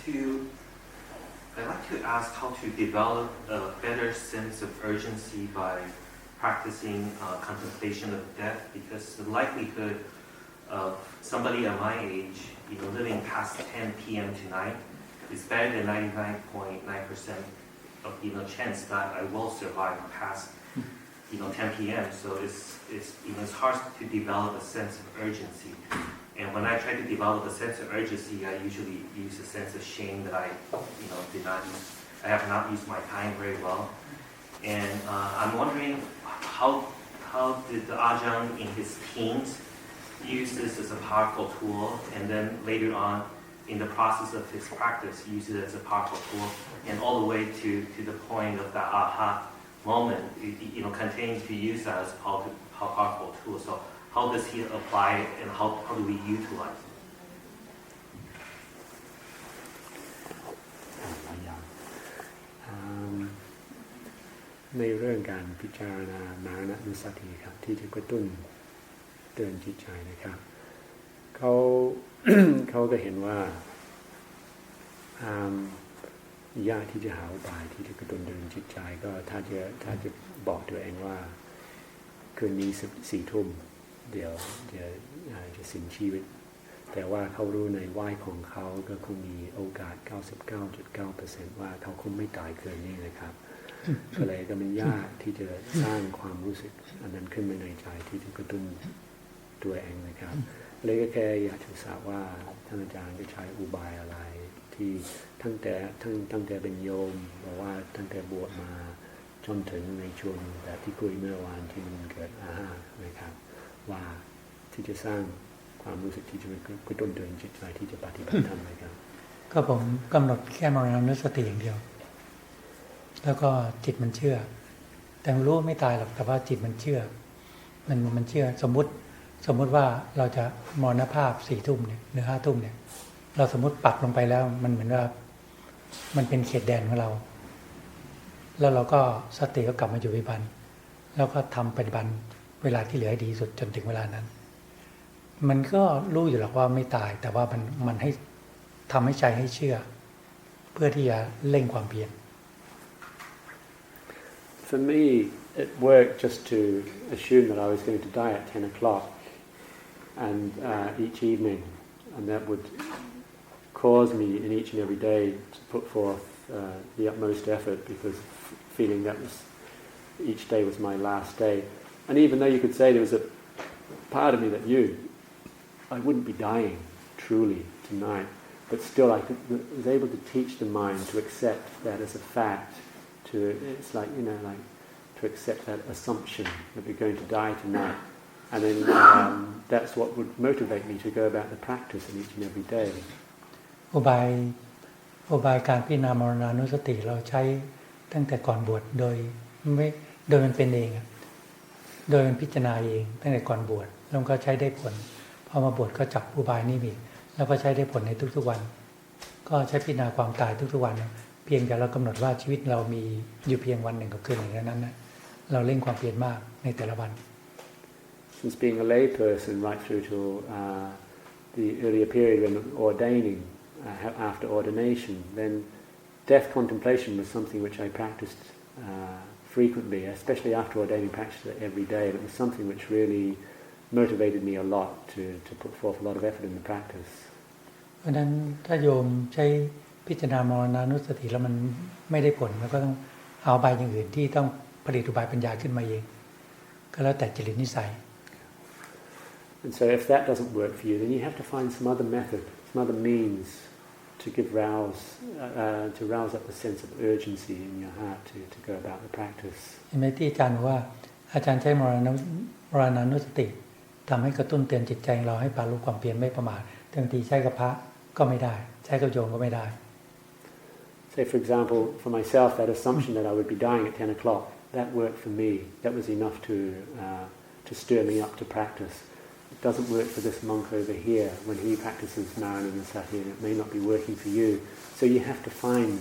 like to ask how to develop a better sense of urgency by practicing contemplation of death, because the likelihood of somebody at my age, living past 10 p.m. tonight is better than 99.9% of chance that I will survive past 10 p.m. So it's hard to develop a sense of urgency. And when I try to develop a sense of urgency, I usually use a sense of shame that I have not used my time very well. And I'm wondering how did the Ajahn in his teens use this as a powerful tool, and then later on in the process of his practice use it as a powerful tool, and all the way to the point of that aha moment, continuing to use that as a powerful tool. So how does he apply it, and how do we utilize it? ในเรื่องการพิจารณามรณะนุสติครับที่จะกระตุ้นเตือนจิตใจนะครับเขาก็เห็นว่ายากที่จะหาอุบายที่จะกระตุ้นเตือนจิตใจก็ถ้าจะบอกตัวเองว่าคืนนี้4 ทุ่มเดี๋ยวจะสิ้นชีวิตแต่ว่าเขารู้ในวัยของเขาก็คงมีโอกาส 99.9% ว่าเขาคงไม่ตายคืนนี้นะครับก็เลยก็มันยากที่จะสร้างความรู้สึกอันนั้นขึ้นมาในใจที่จะกระตุ้นตัวเองนะครับเลยก็แค่อยากจะทราบว่าท่านอาจารย์จะใช้อุบายอะไรที่ตั้งแต่เป็นโยมบอกว่าตั้งแต่บวชมาจนถึงในช่วงแบบที่คุยเมื่อวานที่มันเกิดนะครับว่าที่จะสร้างความรู้สึกที่จะกระตุ้นเตือนจิตใจที่จะปฏิบัติธรรมนะครับก็ผมกำหนดแค่มรณานุสติอย่างเดียวแล้วก็จิตมันเชื่อแต่รู้ไม่ตายหรอกแต่ว่าจิตมันเชื่อมันเชื่อสมมุติว่าเราจะมรณภาพ4 ทุ่มเนี่ยหรือ5 ทุ่มเนี่ยเราสมมุติปักลงไปแล้วมันเหมือนว่ามันเป็นเขตแดนของเราแล้วเราก็สติก็กลับมาอยู่ปัจจุบันแล้วก็ทำปฏิบัติเวลาที่เหลือให้ดีสุดจนถึงเวลานั้นมันก็รู้อยู่หรอกว่าไม่ตายแต่ว่ามันให้ทำให้ใจให้เชื่อเพื่อที่จะเร่งความเพียร For me, it worked just to assume that I was going to die at 10 o'clock and each evening, and that would cause me in each and every day to put forth the utmost effort, because feeling that each day was my last day. And even though you could say there was a part of me that I wouldn't be dying truly tonight, but still I was able to teach the mind to accept that as a fact. It's like to accept that assumption that we're going to die tonight, and then that's what would motivate me to go about the practice in each and every day. อุบายการพิจารณามรณานุสติเราใช้ตั้งแต่ก่อนบวชโดยมันเป็นเองโดยมันพิจารณาเองตั้งแต่ก่อนบวชแล้วก็ใช้ได้ผลพอมาบวชก็จับอุบายนี้อีกแล้วก็ใช้ได้ผลในทุกๆวันก็ใช้พิจารณาความตายทุกๆวันเพียงแต่เรากำหนดว่าชีวิตเรามีอยู่เพียงวันหนึ่งกับคืนหนึ่งนั้นนะเราเร่งความเพียรมากในแต่ละวัน Since being a lay person right through to the earlier period when ordaining, after ordination, then death contemplation was something which I practiced frequently, especially after ordaining, practiced it every day. It was something which really motivated me a lot to put forth a lot of effort in the practice. เพราะนั้นถ้าโยมใช้พิจารณามรณานุสติแล้วมันไม่ได้ผลแล้วก็ต้องเอาอุบายอย่างอื่นที่ต้องผลิตอุบายปัญญาขึ้นมาเองก็แล้วแต่จริตนิสัย And so if that doesn't work for you, then you have to find some other method, some other means to rouse up the sense of urgency in your heart to go about the practice. เห็นไหมที่อาจารย์ว่าอาจารย์ใช้มรณานุสติทำให้กระตุ้นเตือนจิตใจเราให้ปรารู้ความเพียรไม่ประมาทบางทีใช้กับพระก็ไม่ได้ใช้กับโยมก็ไม่ได้ Say for example, for myself, that assumption that I would be dying at 10 o'clock, that worked for me. That was enough to stir me up to practice. It doesn't work for this monk over here when he practices Marananasati, and it may not be working for you. So you have to find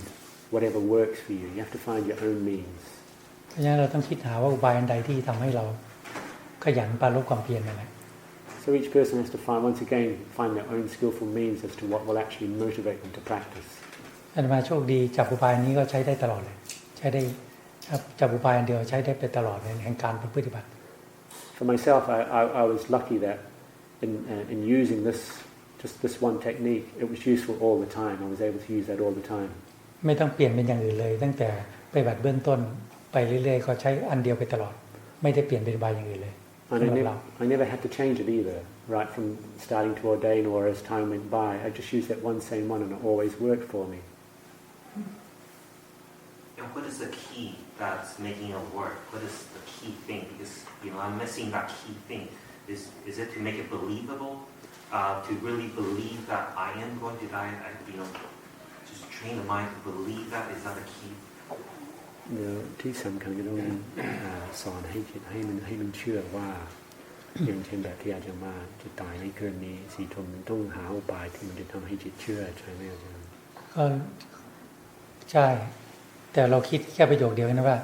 whatever works for you. You have to find your own means. เพราะฉะนั้นเราต้องคิดหาว่าอุบายอันใดที่ทำให้เราขยันปรารู้ความเพียรนั่นแหละ So each person has to find their own skillful means as to what will actually motivate them to practice. อาตมาโชคดีจับอุบายนี้ก็ใช้ได้ตลอดเลยใช้ได้จับอุบายอันเดียวใช้ได้ไปตลอดในแห่งการปฏิบัติ For myself, I was lucky that in using this one technique, it was useful all the time. I was able to use that all the time. ไม่ต้องเปลี่ยนเป็นอย่างอื่นเลยตั้งแต่ปฏิบัติเบื้องต้นไปเรื่อยๆก็ใช้อันเดียวไปตลอดไม่ได้เปลี่ยนเป็นอุบายอย่างอื่นเลย And I never had to change it either, right from starting to ordain or as time went by. I just used that one same one and it always worked for me. And what is the key that's making it work? What is the key thing? Because I'm missing that key thing. Is it to make it believable? To really believe that I am going to die? Just train the mind to believe that. Is that a key? ที่สำคัญก็ต้องสอนให้จิตให้มันเชื่อว่าอย่างเช่นแบบที่อาจารย์มาจะตายในคืนนี้4 ทุ่มมันต้องหาอุบายที่มันจะทำให้จิตเชื่อใช่ไหมอาจารย์ก็ใช่แต่เราคิดแค่ประโยคเดียวนะว่า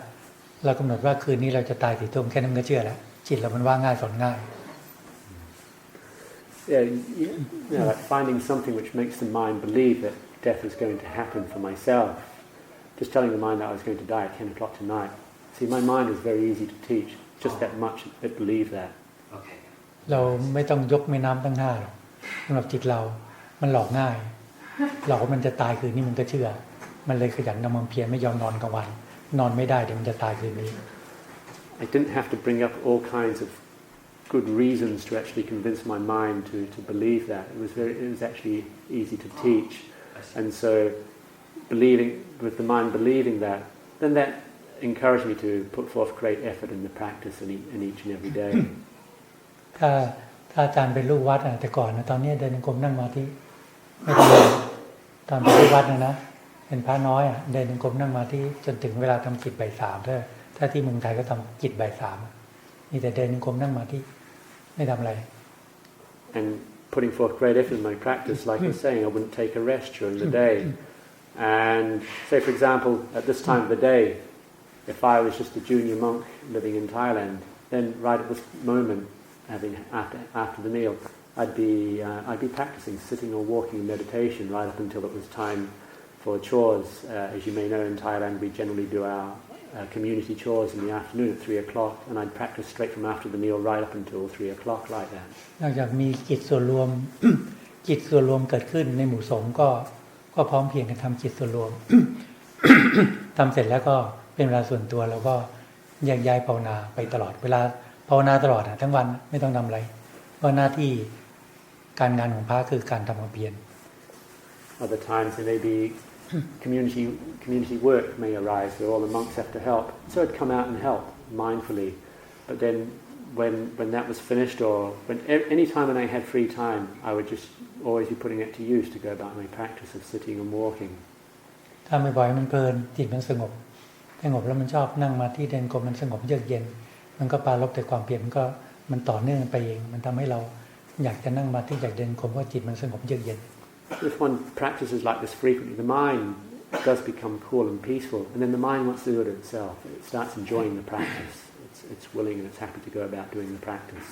เรากำหนดว่าคืนนี้เราจะตาย4 ทุ่มแค่นั้นก็เชื่อแล้วจิตเรามันว่าง่ายสอนง่าย Yeah, like finding something which makes the mind believe that death is going to happen for myself. Just telling the mind that I was going to die at 10 o'clock tonight. See, my mind is very easy to teach. Just that much that believe that. Okay. เราไม่ต้องยกแม่น้ำตั้ง5หรอกสำหรับจิตเรามันหลอกง่ายหลอกว่ามันจะตายคืนนี้มันก็เชื่อมันเลยขยันทำความเพียรไม่ยอมนอนกลางวันนอนไม่ได้เดี๋ยวมันจะตายคืนนี้ I didn't have to bring up all kinds of good reasons to actually convince my mind to believe that. It was actually easy to teach. And so with the mind believing that, then that encouraged me to put forth great effort in the practice in each and every day. ถ้าอาจารย์เป็นลูกวัดแต่ก่อนนะตอนนี้เดินกรมนั่งมาที่ไม่ทำอะไรตอนเป็นลูกวัดนะเป็นพระน้อยเดินกรมนั่งมาที่จนถึงเวลาทำกิจบ่าย 3ถ้าที่เมืองไทยก็ทำกิจบ่าย 3นี่แต่เดินกรมนั่งมาที่ไม่ทำอะไร And putting forth great effort in my practice, like I was saying, I wouldn't take a rest during the day. And say, for example, at this time of the day, if I was just a junior monk living in Thailand, then right at this moment, after the meal, I'd be practicing sitting or walking in meditation right up until it was time for chores. As you may know, in Thailand, we generally do our community chores in the afternoon at 3 o'clock, and I'd practice straight from after the meal right up until 3 o'clock like that. นอกจากมีจิตส่วนรวม จิตส่วนรวมเกิดขึ้นในหมู่สงฆ์ก็พร้อมเพียงกันทำจิตส่วนรวม ทำเสร็จแล้วก็เป็นเวลาส่วนตัวแล้วก็แยกย้ายภาวนาไปตลอดเวลาภาวนาตลอดทั้งวันไม่ต้องทำอะไรเพราะหน้าที่การงานของพระคือการทำความเพียร Other times there may be community work may arise where all the monks have to help, so I'd come out and help mindfully. But then when that was finished, or any time when I had free time, I would just always be putting it to use to go about my practice of sitting and walking. ถ้าไม่บ่อยมันเพลินจิตมันสงบแล้วมันชอบนั่งมาที่เดินกรมมันสงบเยือกเย็นมันก็ปรารภแต่ความเพียรมันต่อเนื่องไปเองมันทำให้เราอยากจะนั่งมาที่อยากเดินกรมเพราะจิตมันสงบเยือกเย็นIf one practices like this frequently, the mind does become cool and peaceful, and then the mind wants to do it itself. It starts enjoying the practice. It's willing and it's happy to go about doing the practice.